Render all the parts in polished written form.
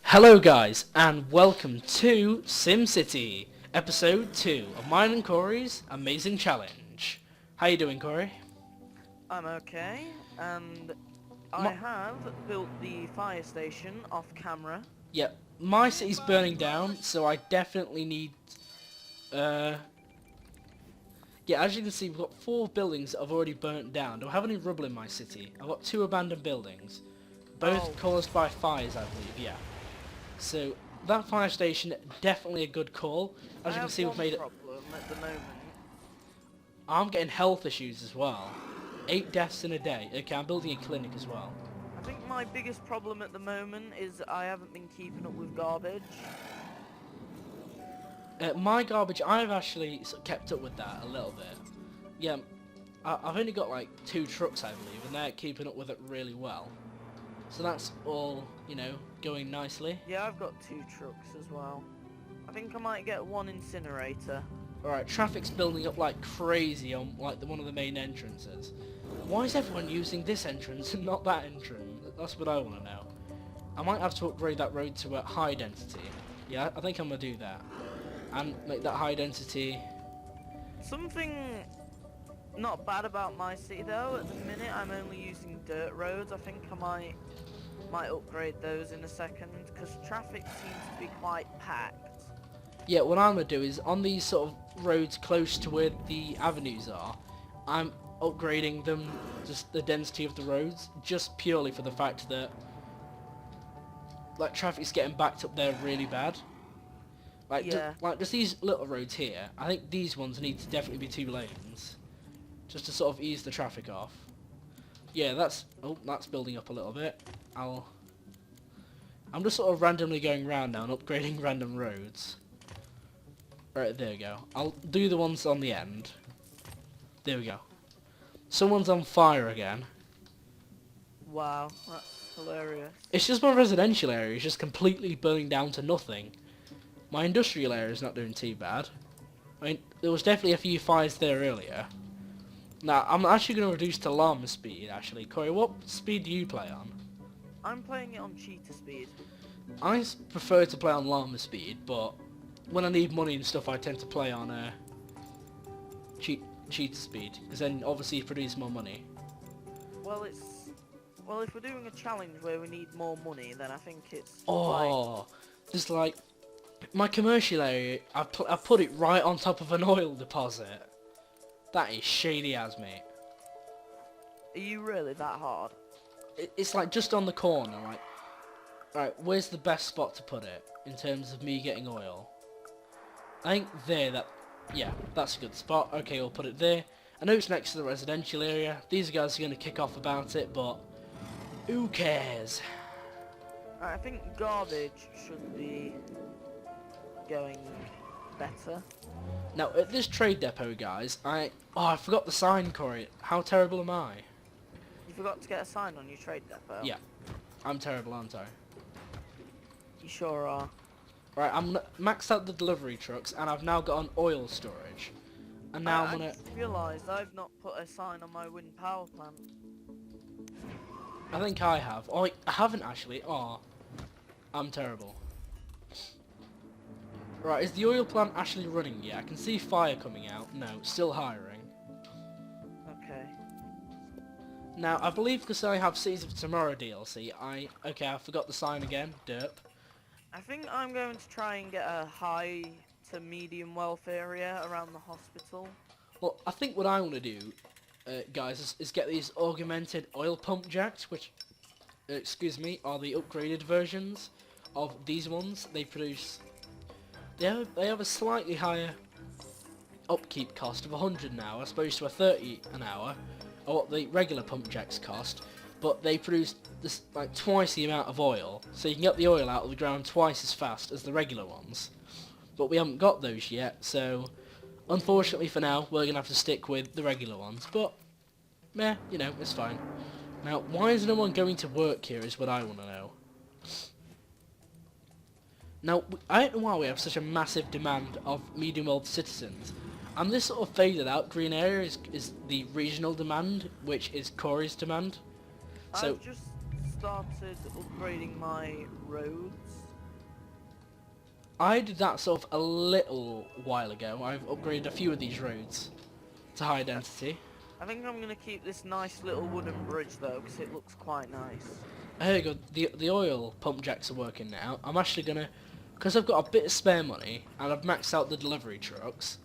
Hello guys, and welcome to SimCity, episode 2 of mine and Corey's Amazing Challenge. How you doing, Corey? I'm okay, and I My, have built the fire station off camera. yeah, my city's burning down, so I definitely need, yeah, as you can see, we've got 4 buildings that have already burnt down. Do I have any rubble in my city? I've got 2 abandoned buildings, both Oh, caused by fires, I believe, yeah. So, that fire station, definitely a good call. I As you can have see, we've one made it. problem at the moment. I'm getting health issues as well. 8 deaths in a day. Okay, I'm building a clinic as well. I think my biggest problem at the moment is I haven't been keeping up with garbage. My garbage, I've actually sort of kept up with that a little bit. Yeah, I've only got like 2 trucks, I believe, and they're keeping up with it really well. So that's all, you know, going nicely. Yeah, I've got 2 trucks as well. I think I might get 1 incinerator. Alright, traffic's building up like crazy on like one of the main entrances. Why is everyone using this entrance and not that entrance? That's what I want to know. I might have to upgrade that road to a high density. Yeah, I think I'm going to do that. And make that high density. Something not bad about my city though, at the minute I'm only using dirt roads. I think I might upgrade those in a second, because traffic seems to be quite packed. Yeah, what I'm going to do is on these sort of roads close to where the avenues are, I'm upgrading them, just the density of the roads, just purely for the fact that like traffic's getting backed up there really bad. Like, Yeah. just these little roads here, I think these ones need to definitely be 2 lanes, just to sort of ease the traffic off. Yeah, that's building up a little bit. I'm just sort of randomly going around now and upgrading random roads. Right, there we go. I'll do the ones on the end. There we go. Someone's on fire again. Wow, that's hilarious. It's just my residential area is just completely burning down to nothing. My industrial area is not doing too bad. I mean, there was definitely a few fires there earlier. Now, I'm actually going to reduce to llama speed, actually. Corey, what speed do you play on? I'm playing it on cheetah speed. I prefer to play on llama speed, but when I need money and stuff, I tend to play on cheetah speed, because then obviously you produce more money. Well, if we're doing a challenge where we need more money, then I think it's Oh, there's like my commercial area. I put it right on top of an oil deposit. That is shady as, mate. Are you really that hard? It's like just on the corner. Like, right, where's the best spot to put it in terms of me getting oil? I think there. Yeah, that's a good spot. Okay, we'll put it there. I know it's next to the residential area. These guys are going to kick off about it, but who cares? I think garbage should be going better. Now, at this trade depot, guys, I forgot the sign, Corey. How terrible am I? You forgot to get a sign on your trade depot. Yeah, I'm terrible, aren't I? You sure are. Right, I'm maxed out the delivery trucks, and I've now got an oil storage. And now I'm I gonna... just realised I've not put a sign on my wind power plant. I think I have. Oh, I haven't actually. Oh, I'm terrible. Right, is the oil plant actually running yet? I can see fire coming out. No, still hiring. Okay. Now, I believe because I have Cities of Tomorrow DLC, okay, I forgot the sign again. Derp. I think I'm going to try and get a high to medium wealth area around the hospital. Well, I think what I want to do, guys, is get these augmented oil pump jacks, which, excuse me, are the upgraded versions of these ones. They produce... They have a slightly higher upkeep cost of 100 an hour, as opposed to a 30 an hour, or what the regular pump jacks cost, but they produce this like twice the amount of oil, so you can get the oil out of the ground twice as fast as the regular ones. But we haven't got those yet, so unfortunately for now, we're going to have to stick with the regular ones, but meh, you know, it's fine. Now, why is no one going to work here is what I want to know. Now, I don't know why we have such a massive demand of medium-old citizens. And this sort of faded out green area is the regional demand, which is Corey's demand. So I've just started upgrading my roads. I did that sort of a little while ago. I've upgraded a few of these roads to high density. I think I'm gonna keep this nice little wooden bridge though, because it looks quite nice. Here you go. The oil pump jacks are working now. I'm actually gonna, because I've got a bit of spare money and I've maxed out the delivery trucks.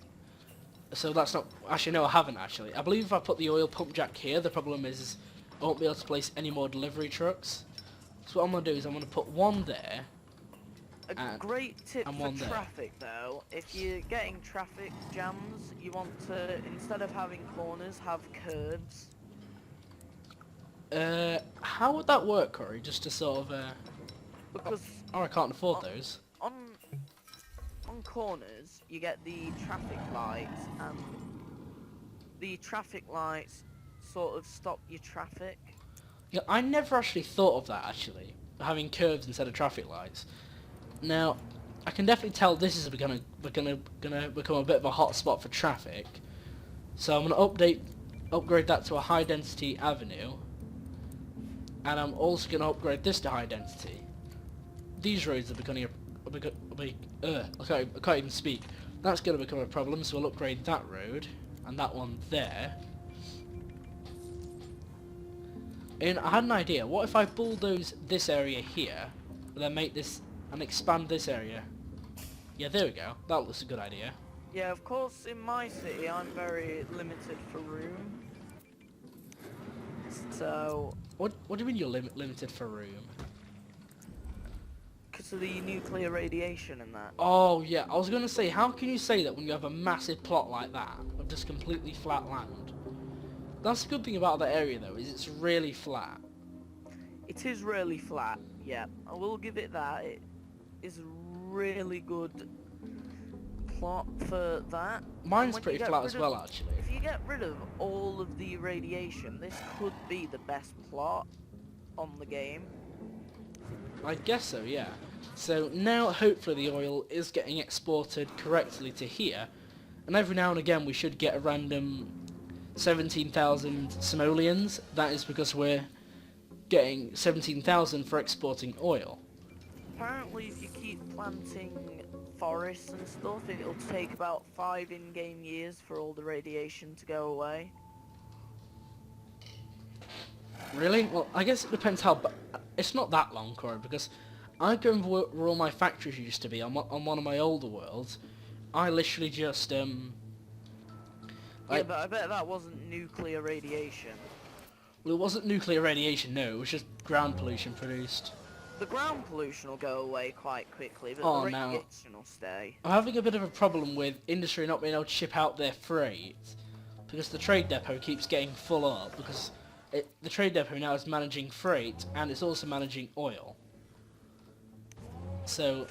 So that's not actually no, I haven't actually. I believe if I put the oil pump jack here, the problem is I won't be able to place any more delivery trucks. So what I'm gonna do is I'm gonna put one there. A great tip and for one there. traffic though, if you're getting traffic jams, you want to, instead of having corners, have curves. How would that work, Corey? Just to sort of Because oh, I can't afford those. on corners, you get the traffic lights, and the traffic lights sort of stop your traffic. Yeah, I never actually thought of that actually, having curves instead of traffic lights. Now, I can definitely tell this is gonna become a bit of a hot spot for traffic. So I'm gonna upgrade that to a high density avenue, and I'm also gonna upgrade this to high density. These roads are becoming I can't even speak. That's gonna become a problem, so we'll upgrade that road and that one there. And I had an idea. What if I bulldoze this area here, and then make this and expand this area? Yeah, there we go. That looks a good idea. Yeah, of course, in my city, I'm very limited for room. So, What do you mean you're limited for room? because of the nuclear radiation and that. Oh yeah, I was gonna say, how can you say that when you have a massive plot like that of just completely flat land? That's the good thing about that area though, is it's really flat. It is really flat, yeah. I will give it that. It is really good plot for that. Mine's When you pretty get flat rid as of- well actually. If you get rid of all of the radiation, this could be the best plot on the game. I guess so, yeah. So now hopefully the oil is getting exported correctly to here, and every now and again we should get a random 17,000 simoleons. That is because we're getting 17,000 for exporting oil. Apparently, if you keep planting forests and stuff, it'll take about 5 in-game years for all the radiation to go away. Really? Well, I guess it depends how... It's not that long, Corey, because I go where all my factories used to be on one of my older worlds. I literally just, Yeah, but I bet that wasn't nuclear radiation. Well, it wasn't nuclear radiation, no, it was just ground pollution produced. The ground pollution will go away quite quickly, but Oh, the no. radiation will stay. I'm having a bit of a problem with industry not being able to ship out their freight, because the trade depot keeps getting full up, because the trade depot now is managing freight, and it's also managing oil. So,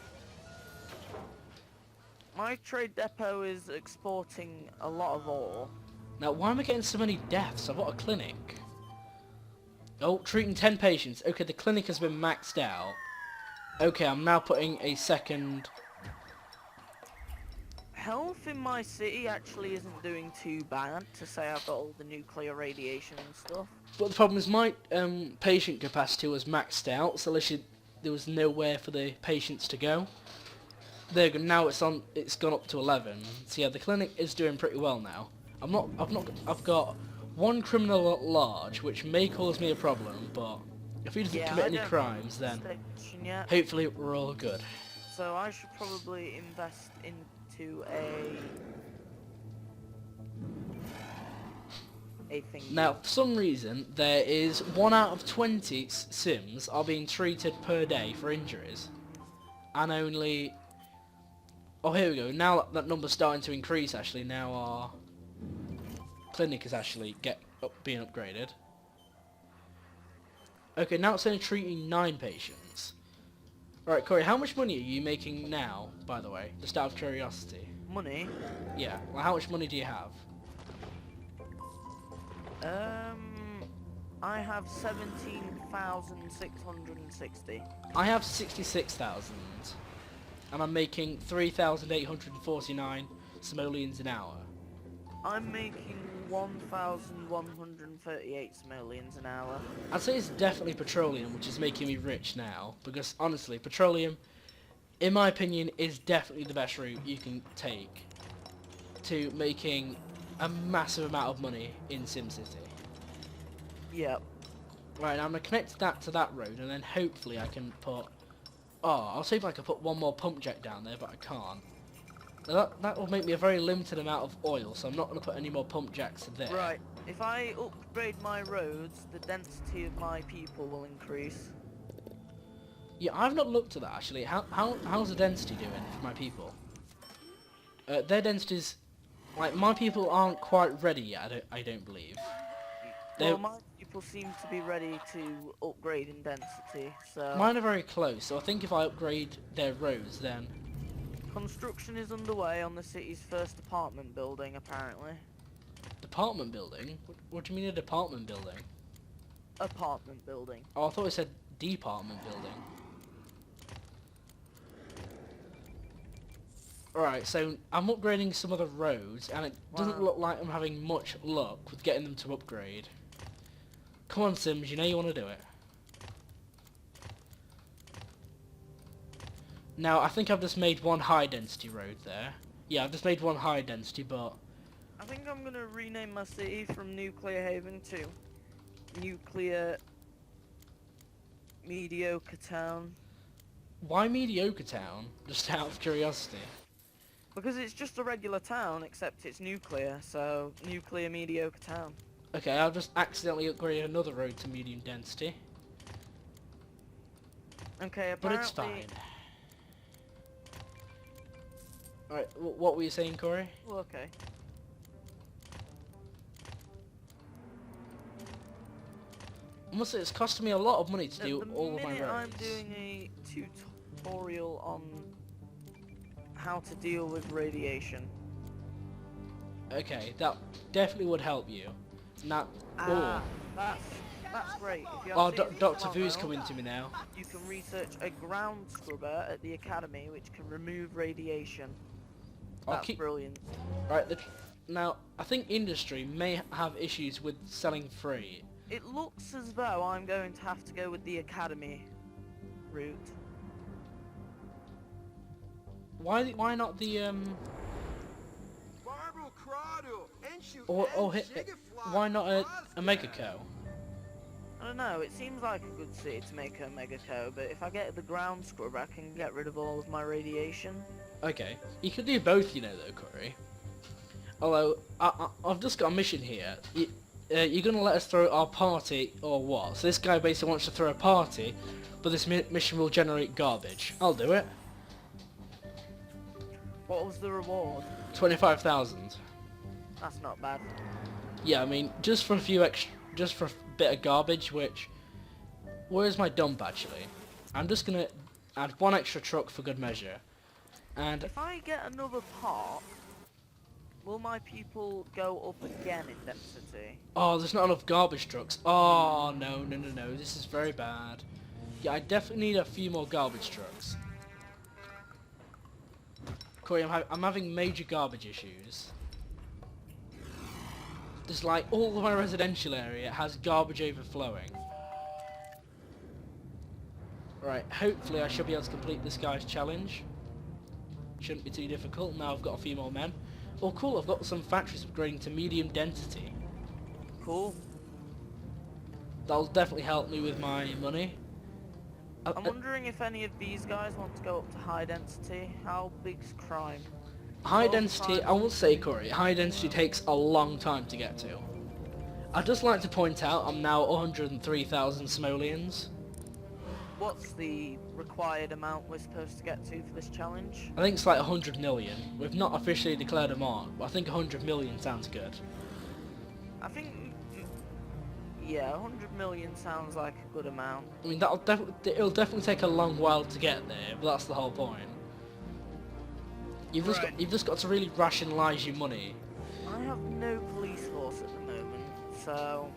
My trade depot is exporting a lot of ore. now why am I getting so many deaths? I've got a clinic. Oh, treating 10 patients. Okay, the clinic has been maxed out. Okay, I'm now putting a second... Health in my city actually isn't doing too bad, to say I've got all the nuclear radiation and stuff. But the problem is my patient capacity was maxed out, so literally there was nowhere for the patients to go. There, now it's gone up to 11. So yeah, the clinic is doing pretty well now. I've got one criminal at large, which may cause me a problem, but if he doesn't Yeah, commit I any don't crimes, then Station yet, hopefully we're all good. so I should probably invest into a thing. Now, for some reason, there is 1 out of 20 Sims are being treated per day for injuries. And only... Oh, here we go. Now that number's starting to increase, actually. Now our clinic is actually being upgraded. Okay, now it's only treating 9 patients. Right, Corey, how much money are you making now, by the way? Just out of curiosity. Money? Yeah, well, how much money do you have? I have 17,660. I have 66,000. And I'm making 3,849 simoleons an hour. I'm making 1,138 simoleons an hour. I'd say it's definitely petroleum which is making me rich now, because honestly, petroleum, in my opinion, is definitely the best route you can take to making a massive amount of money in SimCity. Yep. Right, now I'm going to connect that to that road, and then hopefully I can put... Oh, I'll see if I can put one more pump jack down there, but I can't. Now that will make me a very limited amount of oil, so I'm not going to put any more pump jacks there. Right. If I upgrade my roads, the density of my people will increase. Yeah, I've not looked at that actually. How's the density doing for my people? Their densities, like my people aren't quite ready yet. I don't believe. Well, my people seem to be ready to upgrade in density. So Mine are very close. So I think if I upgrade their roads, then construction is underway on the city's first apartment building, apparently. department building. What do you mean a department building? Apartment building. Oh, I thought it said department building. Alright, so I'm upgrading some of the roads, and it doesn't look like I'm having much luck with getting them to upgrade. Come on, Sims, you know you want to do it. Now, I think I've just made one high-density road there. Yeah, I've just made one high-density, but... I think I'm going to rename my city from Nuclear Haven to Nuclear Mediocre Town. Why Mediocre Town? Just out of curiosity. Because it's just a regular town, except it's nuclear, so Nuclear Mediocre Town. Okay, I'll just accidentally upgrade another road to medium density. Okay, apparently... But it's fine. Alright, what were you saying, Corey? Well, okay. I must say, it's costing me a lot of money to do all of my roads. I'm doing a tutorial on how to deal with radiation. Okay, that definitely would help you. Now, That's great. If you oh, have cities Dr. well Vu's known, coming to me now. You can research a ground scrubber at the academy which can remove radiation. That's brilliant. Right, now, I think industry may have issues with selling free. It looks as though I'm going to have to go with the academy route. Why not the why not a Megaco? I don't know, it seems like a good city to make a Megaco, but if I get the ground scrubber I can get rid of all of my radiation. Okay, you could do both, you know, though, Corey. Although I've just got a mission here. You're gonna let us throw our party or what? So this guy basically wants to throw a party, but this mission will generate garbage. I'll do it. What was the reward? 25,000. That's not bad. Yeah, I mean, just for a bit of garbage, which... Where's my dump, actually? I'm just gonna add one extra truck for good measure. And... If I get another part, will my people go up again in density? Oh, there's not enough garbage trucks. Oh, no, this is very bad. Yeah, I definitely need a few more garbage trucks. Corey, I'm having major garbage issues. There's like all of my residential area has garbage overflowing. Right, hopefully I should be able to complete this guy's challenge. Shouldn't be too difficult. Now I've got a few more men. Oh cool, I've got some factories upgrading to medium density. Cool. That'll definitely help me with my money. I'm wondering if any of these guys want to go up to high density. How big's crime? High density, I will say, Corey, high density takes a long time to get to. I'd just like to point out I'm now 103,000 simoleons. What's the required amount we're supposed to get to for this challenge? I think it's like 100 million. We've not officially declared a mark, but I think 100 million sounds good. I think, yeah, 100 million sounds like a good amount. I mean, it'll definitely take a long while to get there, but that's the whole point. You've just got to really rationalise your money. I have no police force at the moment, so...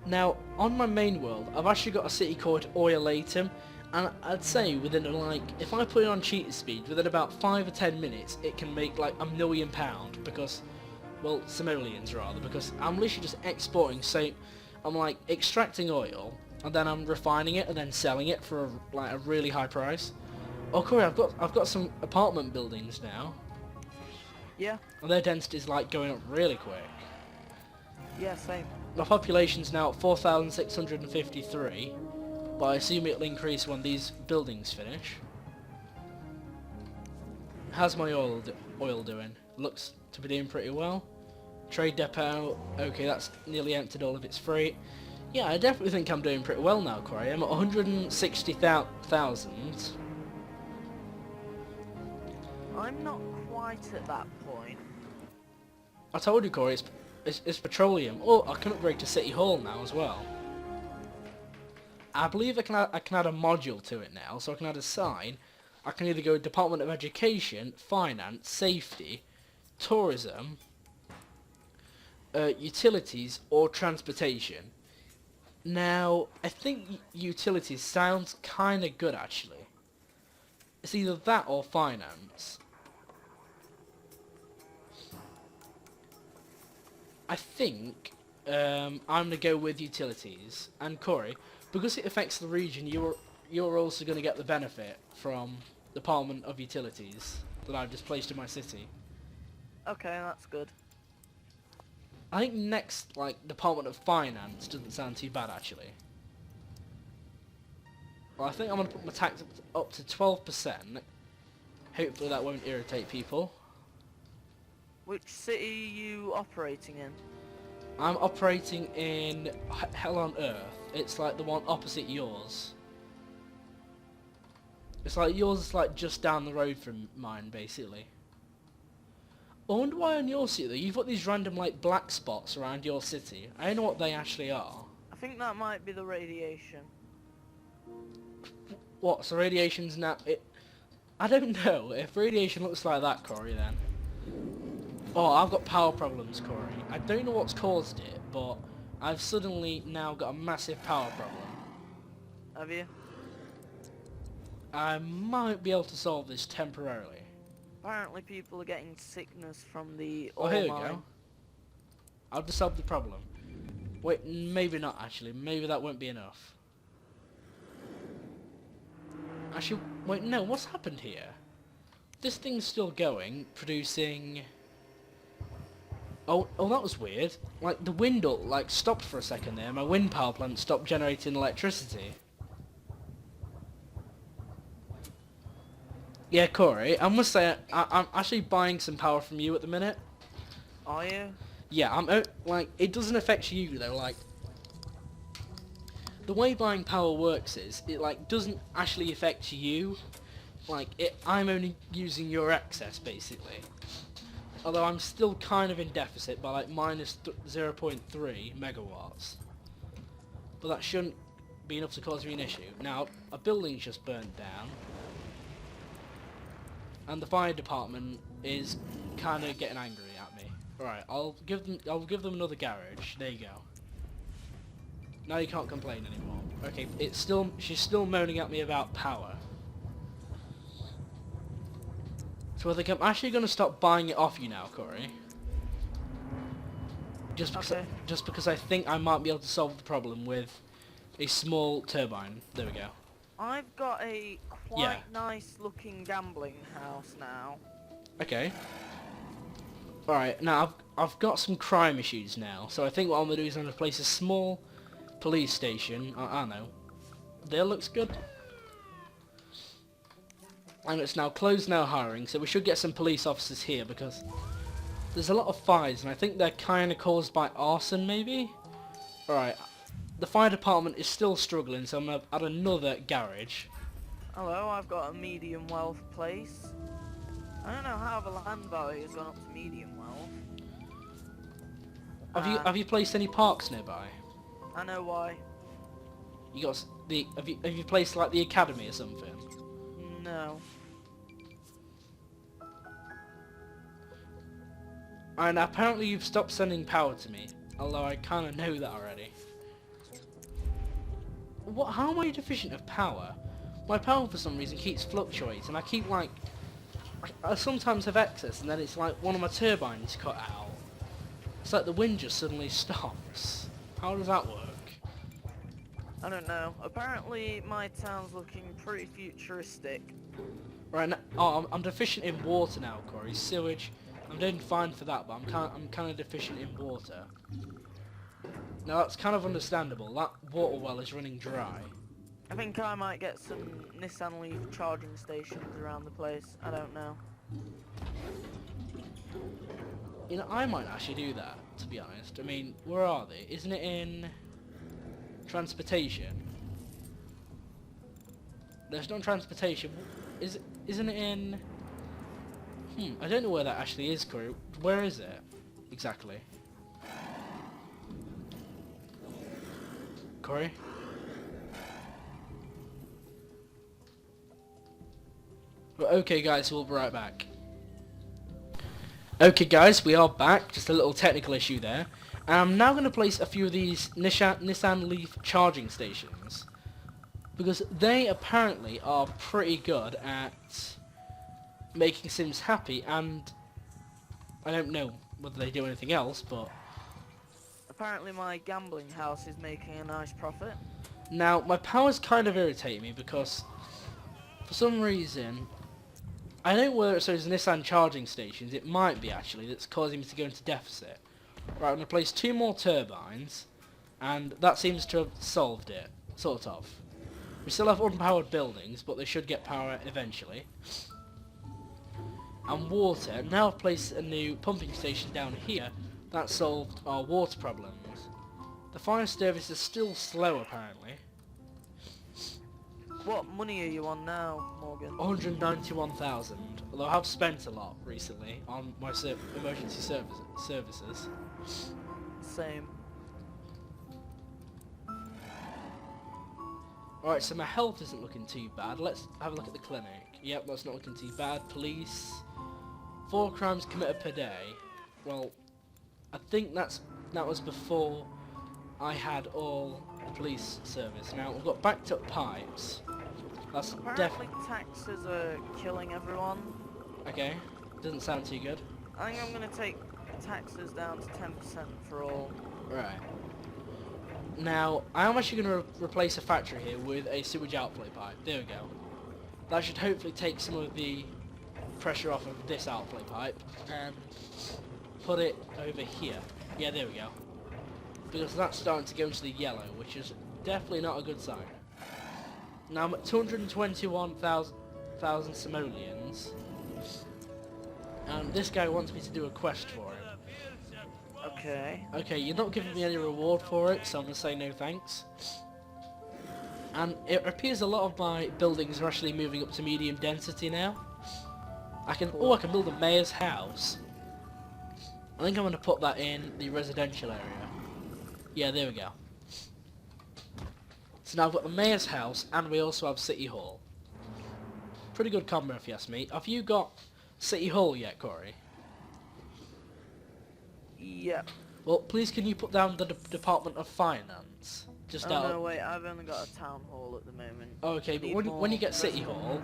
Now, on my main world, I've actually got a city called Oilatum, and I'd say within if I put it on cheater speed, within about 5 or 10 minutes, it can make like £1 million, because, well, simoleons rather, because I'm literally just exporting, so I'm like extracting oil, and then I'm refining it and then selling it for a really high price. Oh, Corey, I've got some apartment buildings now, Yeah, and their density is like going up really quick. yeah, same. My population's now at 4,653, but I assume it'll increase when these buildings finish. How's my oil doing? Looks to be doing pretty well. Trade depot, okay, that's nearly emptied all of its freight. Yeah, I definitely think I'm doing pretty well now, Corey. I'm at 160,000. I'm not quite at that point. I told you, Corey, it's petroleum. Oh, I can upgrade to City Hall now as well. I believe I can add a module to it now, so I can add a sign. I can either go Department of Education, Finance, Safety, Tourism, Utilities, or Transportation. Now, I think Utilities sounds kind of good actually. It's either that or Finance. I think I'm going to go with Utilities. And Corey, because it affects the region, you're also going to get the benefit from Department of Utilities that I've just placed in my city. Okay, that's good. I think next, like, Department of Finance doesn't sound too bad, actually. Well, I think I'm going to put my tax up to 12%. Hopefully that won't irritate people. Which city are you operating in? I'm operating in Hell on Earth. It's like the one opposite yours. It's like yours is like just down the road from mine, basically. I wonder why on your city though, you've got these random like black spots around your city. I don't know what they actually are. I think that might be the radiation. What, so radiation's now... I don't know. If radiation looks like that, Corey, then... Oh, I've got power problems, Corey. I don't know what's caused it, but I've suddenly now got a massive power problem. Have you? I might be able to solve this temporarily. Apparently people are getting sickness from the Oh, oil here we mine. go. I've just solved the problem. Wait, maybe not actually. Maybe that won't be enough. Actually, wait, no, what's happened here? This thing's still going, producing... Oh, that was weird. Like, the wind, like, stopped for a second there. My wind power plant stopped generating electricity. Yeah, Corey, I must say, I'm actually buying some power from you at the minute. Are you? Yeah, like, it doesn't affect you, though, like... The way buying power works is, it, like, doesn't actually affect you. Like, I'm only using your excess, basically. Although I'm still kind of in deficit by, like, minus 0.3 megawatts. But that shouldn't be enough to cause me an issue. Now, a building's just burnt down. And the fire department is kind of getting angry at me. Alright, I'll give them another garage. There you go. Now you can't complain anymore. Okay, she's still moaning at me about power. So I think I'm actually going to stop buying it off you now, Corey. Just because I think I might be able to solve the problem with a small turbine. There we go. I've got a quite nice looking gambling house now. Okay. Alright, now I've got some crime issues now, so I think what I'm going to do is I'm going to place a small police station. I don't know. There looks good. And it's now closed, now hiring, so we should get some police officers here because there's a lot of fires and I think they're kind of caused by arson maybe? Alright, the fire department is still struggling, so I'm going to add another garage. Hello, I've got a medium wealth place. I don't know how the land value has gone up to medium wealth. Have you placed any parks nearby? I know why. You got have you placed like the academy or something? No. And apparently you've stopped sending power to me, although I kind of know that already. What? How am I deficient of power? My power for some reason keeps fluctuating. I keep like, I sometimes have excess, and then it's like one of my turbines cut out. It's like the wind just suddenly stops. How does that work? I don't know. Apparently my town's looking pretty futuristic. Right now, I'm deficient in water now, Corey. Sewage. I'm doing fine for that, but I'm kind of deficient in water. Now that's kind of understandable. That water well is running dry. I think I might get some Nissan Leaf charging stations around the place. I don't know. You know, I might actually do that, to be honest. I mean, where are they? Isn't it in transportation? There's no transportation. Isn't it in... I don't know where that actually is, Corey. Where is it? Exactly. Corey? Well, okay guys, we'll be right back. Okay guys, we are back. Just a little technical issue there. And I'm now going to place a few of these Nissan Leaf charging stations. Because they apparently are pretty good at making Sims happy, and I don't know whether they do anything else, but... Apparently my gambling house is making a nice profit. Now, my powers kind of irritate me because, for some reason, I don't know whether it's those Nissan charging stations, it might be actually, that's causing me to go into deficit. Right, I'm going to place 2 more turbines, and that seems to have solved it, sort of. We still have unpowered buildings, but they should get power eventually. And water, now I've placed a new pumping station down here, that solved our water problems. The fire service is still slow apparently. What money are you on now, Morgan? 191,000, although I have spent a lot recently on my emergency services. Same. Alright, so my health isn't looking too bad. Let's have a look at the clinic. Yep, that's not looking too bad. Police. 4 crimes committed per day. Well, I think that was before I had all the police service. Now, we've got backed up pipes. That's Apparently taxes are killing everyone. Okay, doesn't sound too good. I think I'm going to take taxes down to 10% for all. Right. Now, I am actually going to replace a factory here with a sewage outflow pipe. There we go. That should hopefully take some of the pressure off of this outflow pipe and put it over here. Yeah, there we go. Because that's starting to go into the yellow, which is definitely not a good sign. Now I'm at 221,000 simoleons, and this guy wants me to do a quest for him. Okay. Okay, you're not giving me any reward for it, so I'm going to say no thanks. And it appears a lot of my buildings are actually moving up to medium density now. I can build a mayor's house. I think I'm going to put that in the residential area. Yeah, there we go. So now I've got the mayor's house, and we also have City Hall. Pretty good combo if you ask me. Have you got City Hall yet, Corey? Yep. Well, please can you put down the Department of Finance? Just out. No, wait, I've only got a town hall at the moment. Okay, but when you get City Hall,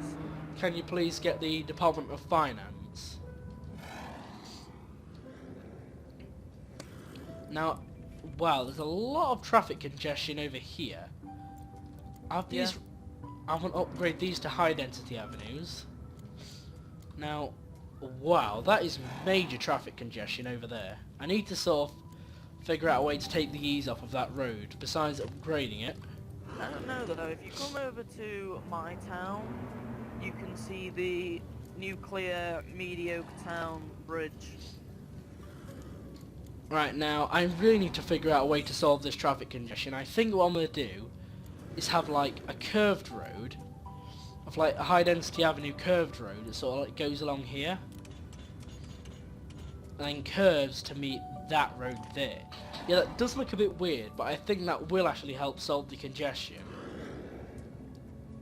can you please get the Department of Finance? Now, wow, there's a lot of traffic congestion over here. I want to upgrade these to high density avenues. Now, wow, that is major traffic congestion over there. I need to sort of figure out a way to take the ease off of that road, besides upgrading it. I don't know though, if you come over to my town, you can see the nuclear mediocre town bridge. Right, now, I really need to figure out a way to solve this traffic congestion. I think what I'm going to do is have like a curved road, of like a high density avenue curved road that sort of like goes along here, and then curves to meet that road there. Yeah, that does look a bit weird, but I think that will actually help solve the congestion.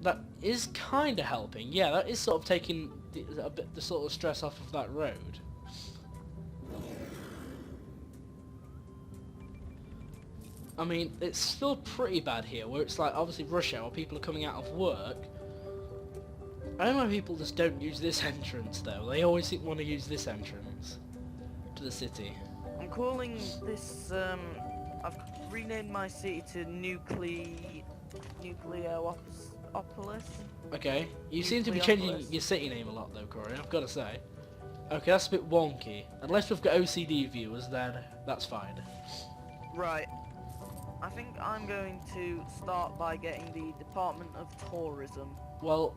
That is kind of helping. Yeah, that is sort of taking a bit the sort of stress off of that road. I mean, it's still pretty bad here, where it's like obviously rush hour, people are coming out of work. I don't know why people just don't use this entrance though. They always want to use this entrance to the city. I'm calling this, I've renamed my city to Nuclear Nucleopolis. Okay. You seem to be changing Nucleopolis. your city name a lot though, Corey, I've got to say. Okay, that's a bit wonky. Unless we've got OCD viewers, then that's fine. Right. I think I'm going to start by getting the Department of Tourism. Well,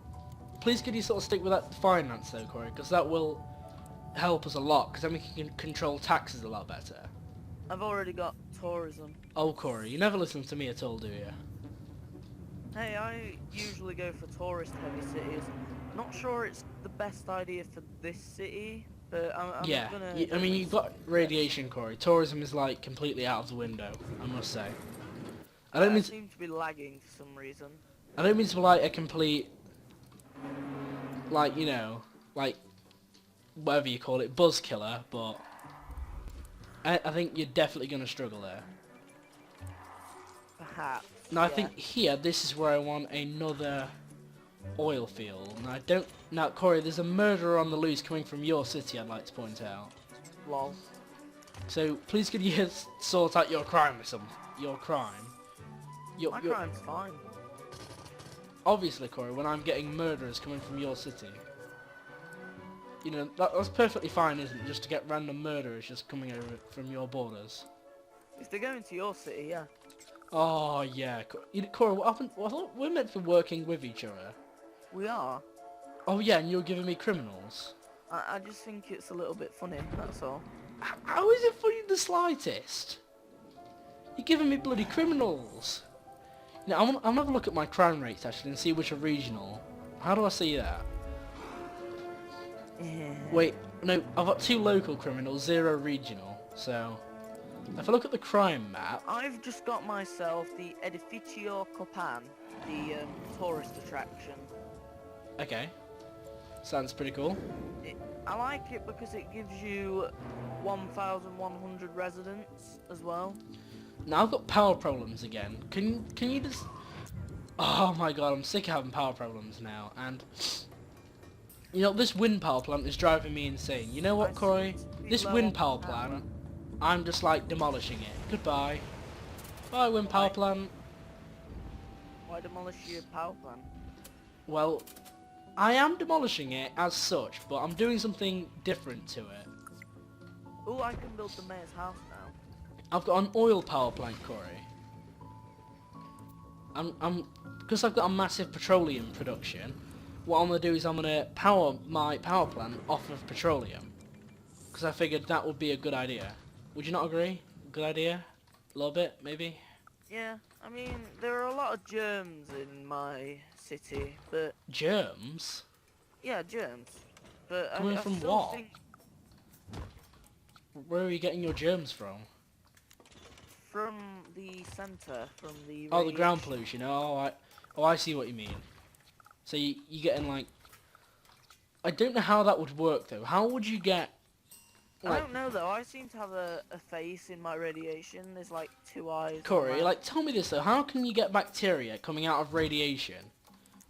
please could you sort of stick with that finance though, Corey, because that will help us a lot, because then we can control taxes a lot better. I've already got tourism. Oh, Corey, you never listen to me at all, do you? Hey, I usually go for tourist-heavy cities. Not sure it's the best idea for this city, but I'm Yeah, gonna... I mean, you've got radiation, Corey. Tourism is, like, completely out of the window, I must say. I don't mean to, seem to be lagging for some reason. I don't mean to be, like, a complete, like, you know, like, whatever you call it, buzz killer, but I think you're definitely going to struggle there. Perhaps. Now, I yeah. think here, this is where I want another oil field. Now, I don't... Now, Corey, there's a murderer on the loose coming from your city, I'd like to point out. Lol. So, please could you sort out your crime or something? Your crime. My crime's fine. Obviously, Corey, when I'm getting murderers coming from your city. You know, that's perfectly fine, isn't it? Just to get random murderers just coming over from your borders. If they're going to your city, yeah. Oh, yeah. Corey, what happened? I thought we're meant to be working with each other. We are. Oh, yeah, and you're giving me criminals. I just think it's a little bit funny, that's all. How is it funny the slightest? You're giving me bloody criminals. Now, I'm gonna have a look at my crime rates, actually, and see which are regional. How do I see that? Yeah. Wait, no, I've got 2 local criminals, 0 regional. So, if I look at the crime map... I've just got myself the Edificio Copan, the tourist attraction. Okay. Sounds pretty cool. I like it because it gives you 1,100 residents as well. Now I've got power problems again. Can you just... Oh my god, I'm sick of having power problems now. And, you know, this wind power plant is driving me insane. You know what, Corey? This wind power plant, I'm just like demolishing it. Goodbye. Bye, wind power plant. Why demolish your power plant? Well, I am demolishing it as such, but I'm doing something different to it. Oh, I can build the mayor's house now. I've got an oil power plant, Corey. Because I've got a massive petroleum production, what I'm going to do is I'm going to power my power plant off of petroleum. Because I figured that would be a good idea. Would you not agree? Good idea? A little bit, maybe? Yeah, I mean, there are a lot of germs in my city, but... Germs? Yeah, germs. But Coming I from still what? think Where are you getting your germs from? from the centre, from the... Oh, the ground radiation. pollution. Oh, I see what you mean. So you're getting like... I don't know how that would work though. How would you get... I Like, don't know though, I seem to have a face in my radiation. There's like 2 eyes. Corey, like, tell me this though. How can you get bacteria coming out of radiation?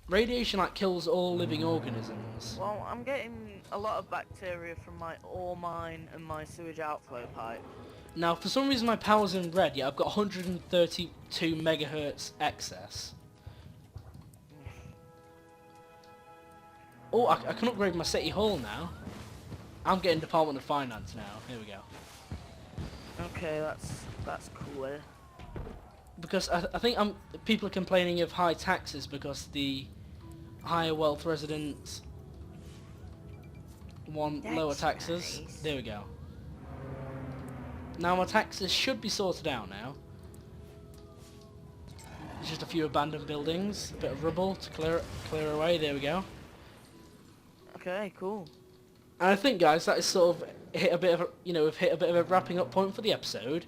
Radiation, like, kills all living organisms. Well, I'm getting a lot of bacteria from my ore mine and my sewage outflow pipe. Now, for some reason my power's in red, yeah, I've got 132 megahertz excess. Oh, I can upgrade my city hall now. I'm getting Department of Finance now. Here we go. Okay, that's cool. Because I think people are complaining of high taxes because the higher wealth residents want lower That's taxes. nice. There we go. Now my taxes should be sorted out now. There's just a few abandoned buildings, a bit of rubble to clear away. There we go. Okay, cool. And I think, guys, that is sort of hit a bit of a, we've hit a bit of a wrapping up point for the episode.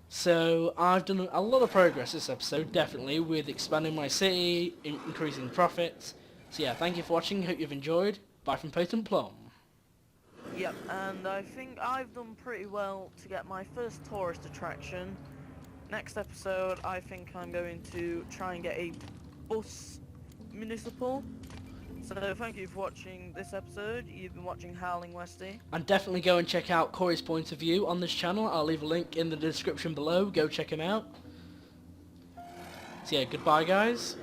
So I've done a lot of progress this episode, definitely, with expanding my city, increasing profits. So yeah, thank you for watching. Hope you've enjoyed. Bye from Potent Plum. Yep, and I think I've done pretty well to get my first tourist attraction. Next episode, I think I'm going to try and get a bus municipal. So thank you for watching this episode. You've been watching Howling Westy. And definitely go and check out Corey's point of view on this channel. I'll leave a link in the description below. Go check him out. So yeah, goodbye guys.